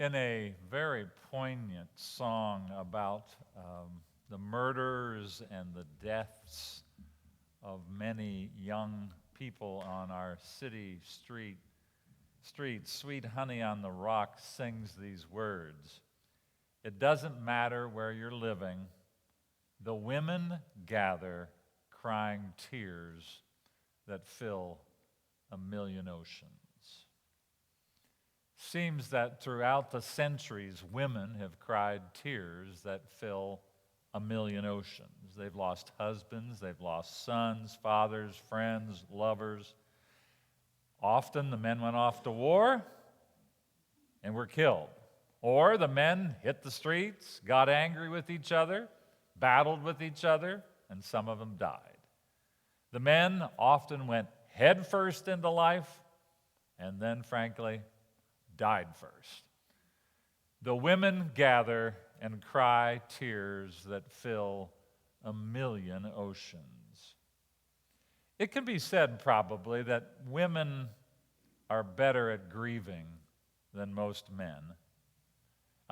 In a very poignant song about the murders and the deaths of many young people on our city streets, Sweet Honey on the Rock sings these words. It doesn't matter where you're living, the women gather crying tears that fill a million oceans. Seems that throughout the centuries, women have cried tears that fill a million oceans. They've lost husbands, they've lost sons, fathers, friends, lovers. Often the men went off to war and were killed. Or the men hit the streets, got angry with each other, battled with each other, and some of them died. The men often went headfirst into life and then, frankly, died first. The women gather and cry tears that fill a million oceans. It can be said probably that women are better at grieving than most men.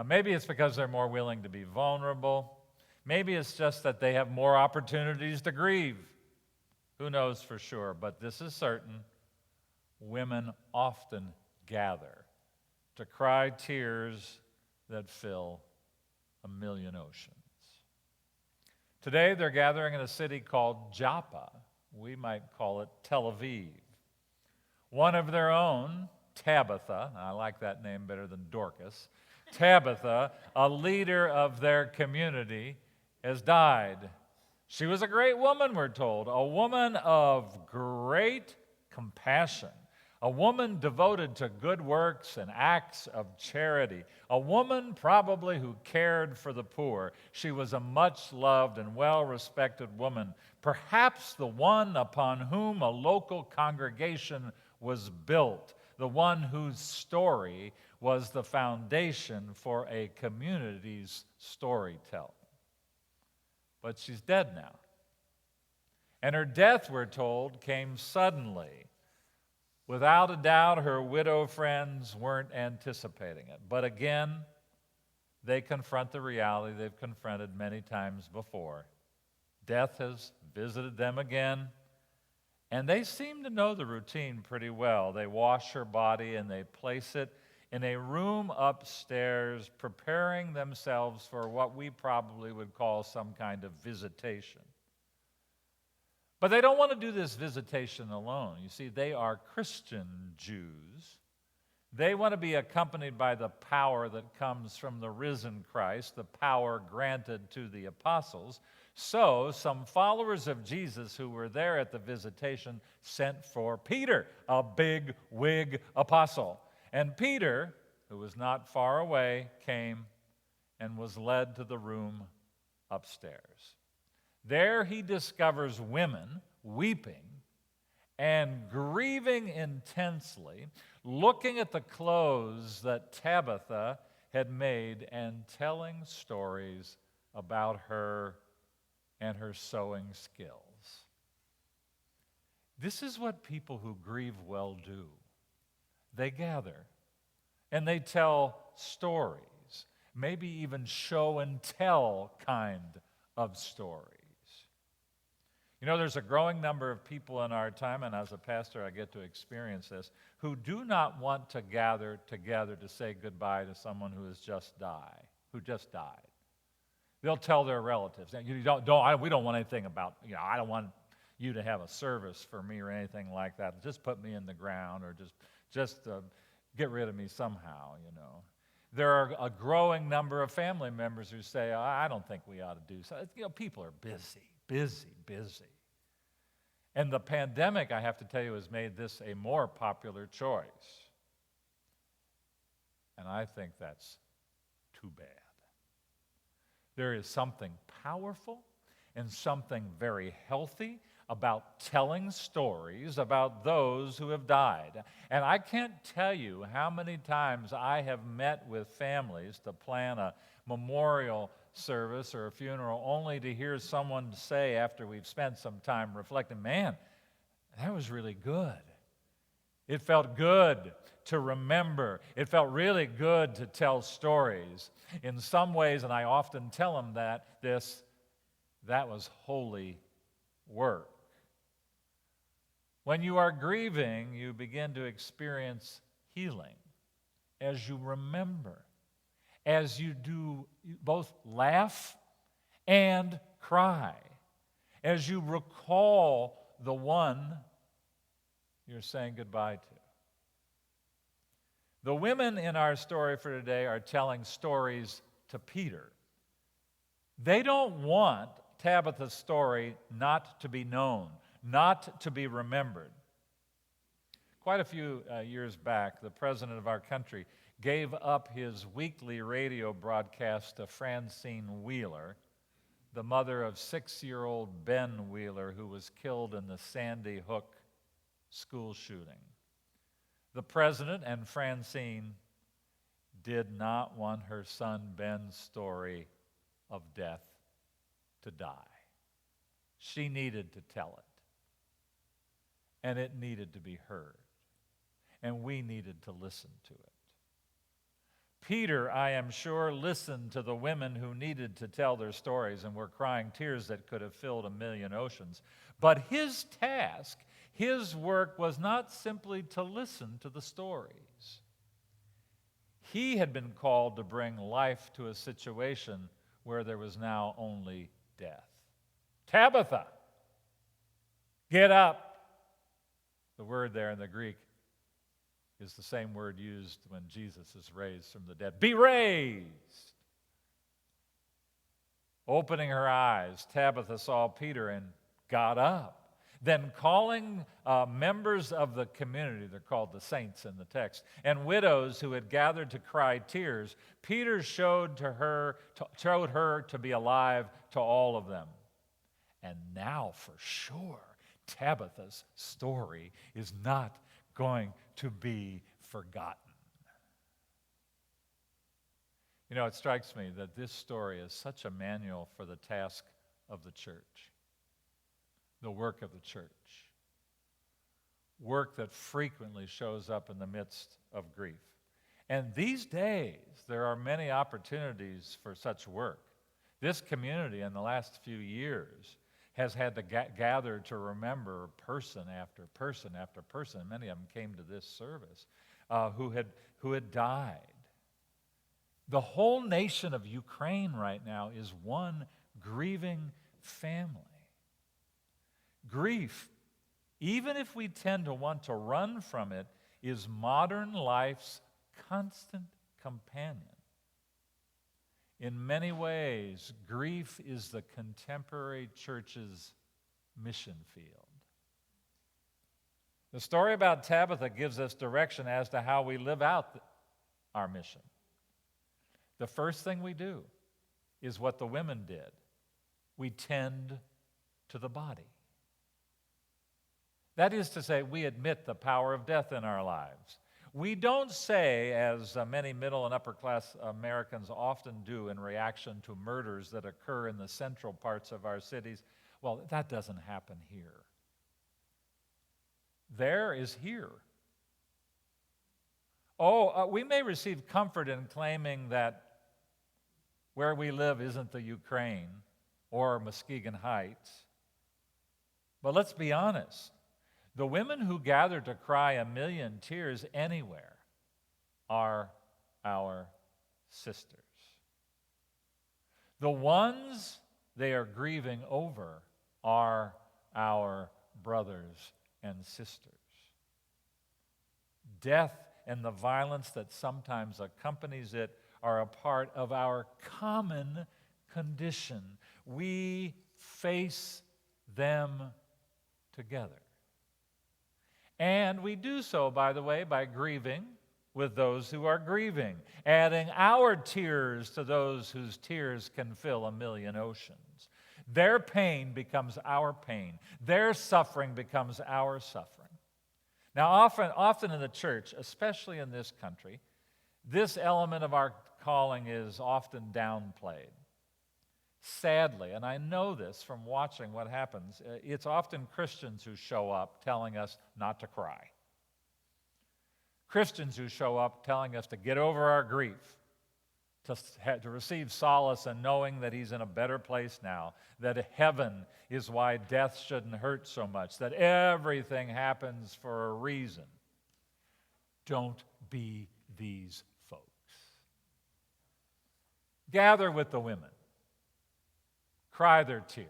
Maybe it's because they're more willing to be vulnerable. Maybe it's just that they have more opportunities to grieve. Who knows for sure? But this is certain. Women often gather to cry tears that fill a million oceans. Today they're gathering in a city called Joppa. We might call it Tel Aviv. One of their own, Tabitha, I like that name better than Dorcas, Tabitha, a leader of their community, has died. She was a great woman, we're told, a woman of great compassion, a woman devoted to good works and acts of charity, a woman probably who cared for the poor. She was a much-loved and well-respected woman, perhaps the one upon whom a local congregation was built, the one whose story was the foundation for a community's storytelling. But she's dead now. And her death, we're told, came suddenly. Without a doubt, her widow friends weren't anticipating it. But again, they confront the reality they've confronted many times before. Death has visited them again, and they seem to know the routine pretty well. They wash her body and they place it in a room upstairs, preparing themselves for what we probably would call some kind of visitation. But they don't want to do this visitation alone. You see, they are Christian Jews. They want to be accompanied by the power that comes from the risen Christ, the power granted to the apostles. So, some followers of Jesus who were there at the visitation sent for Peter, a big wig apostle. And Peter, who was not far away, came and was led to the room upstairs. There he discovers women weeping and grieving intensely, looking at the clothes that Tabitha had made and telling stories about her and her sewing skills. This is what people who grieve well do. They gather and they tell stories, maybe even show and tell kind of stories. You know, there's a growing number of people in our time, and as a pastor I get to experience this, who do not want to gather together to say goodbye to someone who just died. They'll tell their relatives, we don't want anything about, I don't want you to have a service for me or anything like that. Just put me in the ground or just get rid of me somehow, There are a growing number of family members who say, I don't think we ought to do so. People are busy. And the pandemic, I have to tell you, has made this a more popular choice. And I think that's too bad. There is something powerful and something very healthy about telling stories about those who have died. And I can't tell you how many times I have met with families to plan a memorial service or a funeral only to hear someone say after we've spent some time reflecting, man, that was really good. It felt good to remember. It felt really good to tell stories. In some ways, and I often tell them that was holy work. When you are grieving, you begin to experience healing as you remember, as you do both laugh and cry, as you recall the one you're saying goodbye to. The women in our story for today are telling stories to Peter. They don't want Tabitha's story not to be known, not to be remembered. Quite a few years back, the president of our country gave up his weekly radio broadcast to Francine Wheeler, the mother of 6-year-old Ben Wheeler, who was killed in the Sandy Hook school shooting. The president and Francine did not want her son Ben's story of death to die. She needed to tell it, and it needed to be heard, and we needed to listen to it. Peter, I am sure, listened to the women who needed to tell their stories and were crying tears that could have filled a million oceans. But his task, his work, was not simply to listen to the stories. He had been called to bring life to a situation where there was now only death. Tabitha, get up. The word there in the Greek is the same word used when Jesus is raised from the dead. Be raised! Opening her eyes, Tabitha saw Peter and got up. Then calling members of the community, they're called the saints in the text, and widows who had gathered to cry tears, Peter showed her to be alive to all of them. And now for sure, Tabitha's story is not going to be forgotten. You know, it strikes me that this story is such a manual for the task of the church, the work of the church, work that frequently shows up in the midst of grief. And these days, there are many opportunities for such work. This community in the last few years has had to gather to remember person after person after person. Many of them came to this service who had died. The whole nation of Ukraine right now is one grieving family. Grief, even if we tend to want to run from it, is modern life's constant companion. In many ways, grief is the contemporary church's mission field. The story about Tabitha gives us direction as to how we live out our mission. The first thing we do is what the women did. We tend to the body. That is to say, we admit the power of death in our lives. We don't say, as many middle and upper class Americans often do in reaction to murders that occur in the central parts of our cities, well, that doesn't happen here. There is here. We may receive comfort in claiming that where we live isn't the Ukraine or Muskegon Heights. But let's be honest. The women who gather to cry a million tears anywhere are our sisters. The ones they are grieving over are our brothers and sisters. Death and the violence that sometimes accompanies it are a part of our common condition. We face them together. And we do so, by the way, by grieving with those who are grieving, adding our tears to those whose tears can fill a million oceans. Their pain becomes our pain. Their suffering becomes our suffering. Now, often in the church, especially in this country, this element of our calling is often downplayed. Sadly, and I know this from watching what happens, it's often Christians who show up telling us not to cry. Christians who show up telling us to get over our grief, to receive solace in knowing that he's in a better place now, that heaven is why death shouldn't hurt so much, that everything happens for a reason. Don't be these folks. Gather with the women. Cry their tears.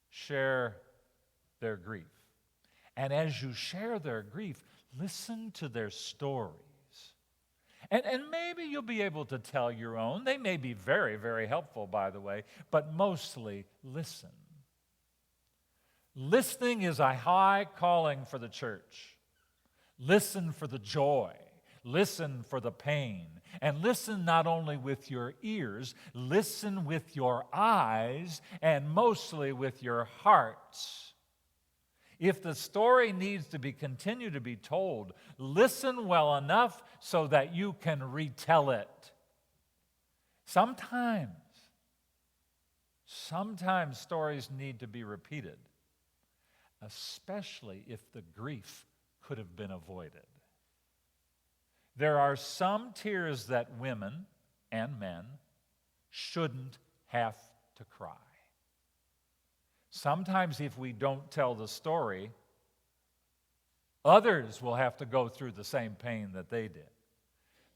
Share their grief. And as you share their grief, listen to their stories. And maybe you'll be able to tell your own. They may be very, very helpful, by the way, but mostly listen. Listening is a high calling for the church. Listen for the joy. Listen for the pain. And listen not only with your ears, listen with your eyes, and mostly with your hearts. If the story needs to be continued to be told, listen well enough so that you can retell it. Sometimes stories need to be repeated, especially if the grief could have been avoided. There are some tears that women and men shouldn't have to cry. Sometimes if we don't tell the story, others will have to go through the same pain that they did.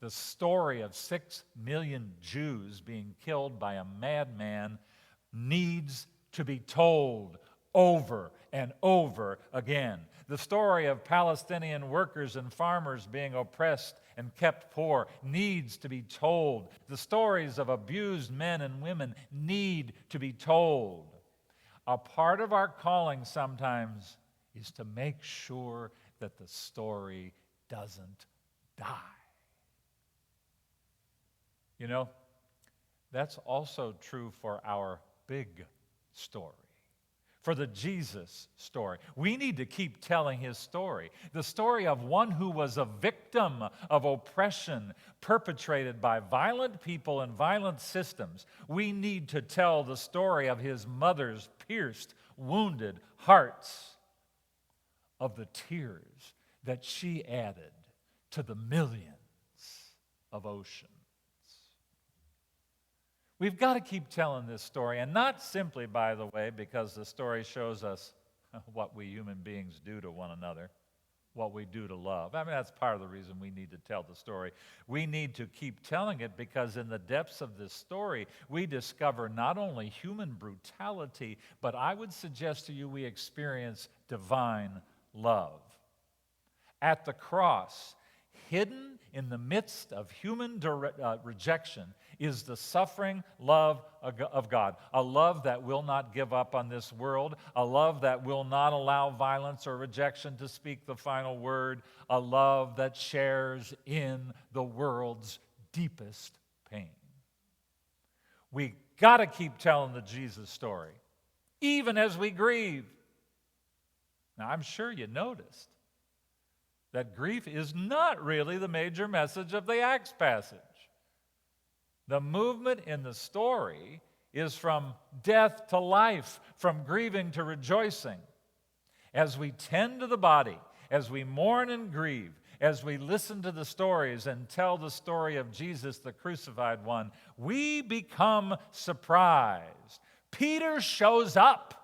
The story of 6 million Jews being killed by a madman needs to be told over and over again. The story of Palestinian workers and farmers being oppressed and kept poor needs to be told. The stories of abused men and women need to be told. A part of our calling sometimes is to make sure that the story doesn't die. You know, that's also true for our big story, for the Jesus story. We need to keep telling his story, the story of one who was a victim of oppression perpetrated by violent people and violent systems. We need to tell the story of his mother's pierced, wounded hearts, of the tears that she added to the millions of oceans. We've got to keep telling this story, and not simply, by the way, because the story shows us what we human beings do to one another, what we do to love. I mean, that's part of the reason we need to tell the story. We need to keep telling it because in the depths of this story, we discover not only human brutality, but I would suggest to you we experience divine love. At the cross, hidden in the midst of human rejection, is the suffering love of God, a love that will not give up on this world, a love that will not allow violence or rejection to speak the final word, a love that shares in the world's deepest pain. We got to keep telling the Jesus story, even as we grieve. Now, I'm sure you noticed that grief is not really the major message of the Acts passage. The movement in the story is from death to life, from grieving to rejoicing. As we tend to the body, as we mourn and grieve, as we listen to the stories and tell the story of Jesus, the crucified one, we become surprised. Peter shows up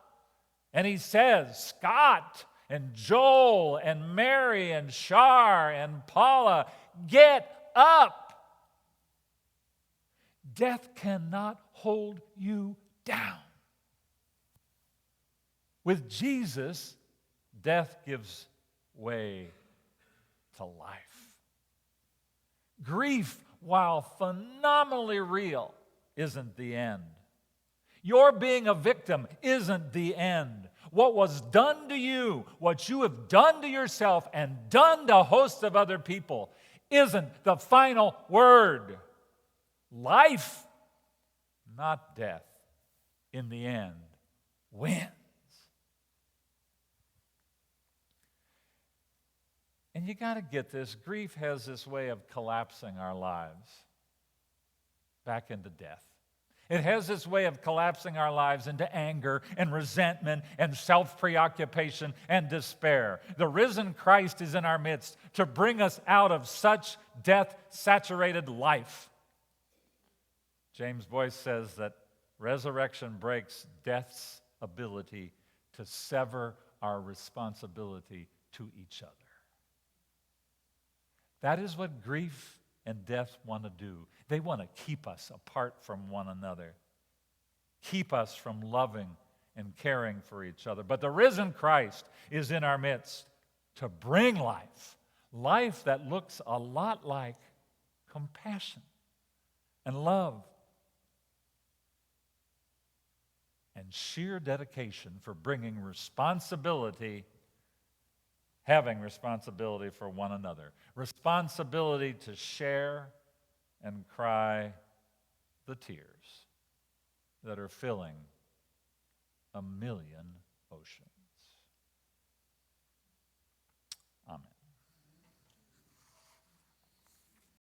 and he says, Scott and Joel and Mary and Shar and Paula, get up. Death cannot hold you down. With Jesus, death gives way to life. Grief, while phenomenally real, isn't the end. Your being a victim isn't the end. What was done to you, what you have done to yourself and done to hosts of other people, isn't the final word. Life, not death, in the end, wins. And you got to get this. Grief has this way of collapsing our lives back into death. It has this way of collapsing our lives into anger and resentment and self-preoccupation and despair. The risen Christ is in our midst to bring us out of such death-saturated life. James Boyce says that resurrection breaks death's ability to sever our responsibility to each other. That is what grief and death want to do. They want to keep us apart from one another, keep us from loving and caring for each other. But the risen Christ is in our midst to bring life, life that looks a lot like compassion and love and sheer dedication for bringing responsibility, having responsibility for one another, responsibility to share and cry the tears that are filling 1 million